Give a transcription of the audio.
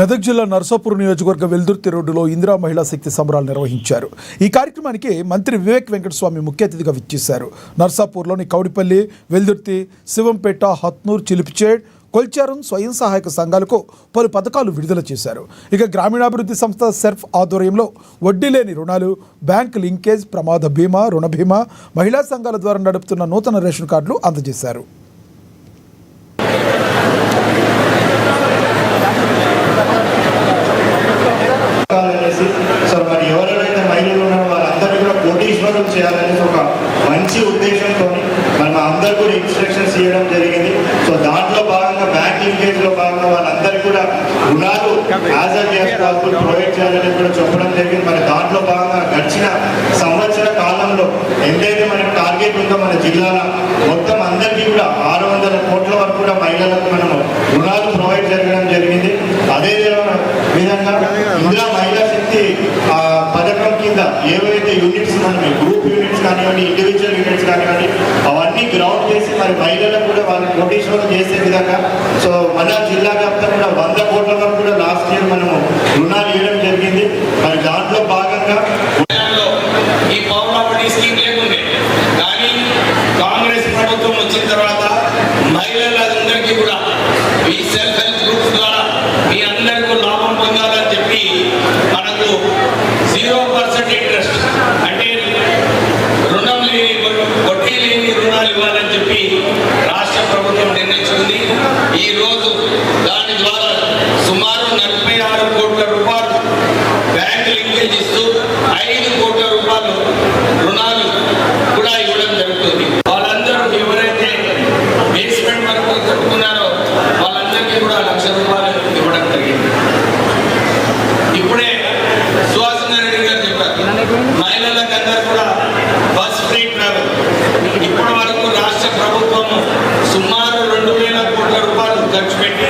మెదక్ జిల్లా నర్సాపూర్ నియోజకవర్గ వెల్దుర్తి రోడ్డులో ఇందిరా మహిళా శక్తి సంబరాలు నిర్వహించారు. ఈ కార్యక్రమానికి మంత్రి వివేక్ వెంకటస్వామి ముఖ్య అతిథిగా విచ్చేశారు. నర్సాపూర్లోని కౌడిపల్లి, వెల్దుర్తి, శివంపేట, హత్నూర్, చిలిపిచేడ్, కొల్చారం స్వయం సహాయక సంఘాలకు పలు పథకాలు విడుదల చేశారు. ఇక గ్రామీణాభివృద్ధి సంస్థ సెర్ఫ్ ఆధ్వర్యంలో వడ్డీ లేని రుణాలు, బ్యాంక్ లింకేజ్, ప్రమాద బీమా, రుణ బీమా, మహిళా సంఘాల ద్వారా నడుపుతున్న నూతన రేషన్ కార్డులు అందజేశారు. ఎవరెవరైతే మహిళలు ఉన్నారో వాళ్ళందరినీ కూడా కోటీశ్వరం చేయాలనేసి ఒక మంచి ఉద్దేశంతో మనం అందరూ కూడా ఇన్స్ట్రక్షన్స్ ఇవ్వడం జరిగింది. సో దాంట్లో భాగంగా బ్యాంక్ లింకేజ్లో భాగంగా వాళ్ళందరికీ కూడా రుణాలు as early as possible provide చేయాలని కూడా చెప్పడం జరిగింది. మరి దాంట్లో భాగంగా గడిచిన సంవత్సర కాలంలో ఎంతైతే మనకు టార్గెట్ ఉందో మన జిల్లాలో మొత్తం అందరికీ కూడా 600 కోట్ల వరకు కూడా మహిళలకు మనము రుణాలు ప్రొవైడ్ చేయడం జరిగింది. అదే విధంగా ఇందిరా మహిళా శక్తి పథకం కింద ఏవైతే యూనిట్స్ మనం గ్రూప్ యూనిట్స్ కానివ్వండి, ఇండివిజువల్ యూనిట్స్ కానివ్వండి, అవన్నీ గ్రౌండ్ చేసి మరి మహిళలకు కూడా వాళ్ళని కోటీశ్వరం చేసే విధంగా సో మన జిల్లా వ్యాప్తంగా కూడా 100 కోట్ల వరకు కూడా లాస్ట్ ఇయర్ మనము రుణాలు ఇవ్వడం జరిగింది. మరి దాంట్లో భాగంగా ఈ పౌరాపడి స్కీమ్ లేకుండే, కానీ కాంగ్రెస్ ప్రభుత్వం వచ్చిన తర్వాత మహిళలందరికీ కూడా ఈ సెల్ఫ్ హెల్ప్ గ్రూప్స్ ద్వారా మీ అందరికీ లాభం పొందాలని చెప్పి మనకు 0% ఇంట్రెస్ట్ అంటే రుణం లేని, వడ్డీ లేని రుణాలు ఇవ్వాలని చెప్పి రాష్ట్ర ప్రభుత్వం నిర్ణయించుకుంది. ఈ రోజు దాని ద్వారా సుమారు 46 కోట్ల రూపాయలు బ్యాంక్ లింకేజ్ ఇస్తూ 5 కోట్ల రూపాయలు రుణాలు కూడా ఇవ్వడం జరుగుతుంది. వాళ్ళందరూ ఎవరైతే బేస్మెంట్ వరకు కట్టుకున్నారో వాళ్ళందరికీ కూడా 1 లక్ష రూపాయలు ఇవ్వడం జరిగింది. ఇప్పుడే సుహాసిని రెడ్డి గారు చెప్పారు, మహిళలకు అందరూ కూడా బస్ ఫ్రీ ట్రావెల్. ఇప్పటి వరకు రాష్ట్ర ప్రభుత్వము సుమారు 2,000 కోట్ల రూపాయలు ఖర్చు పెట్టి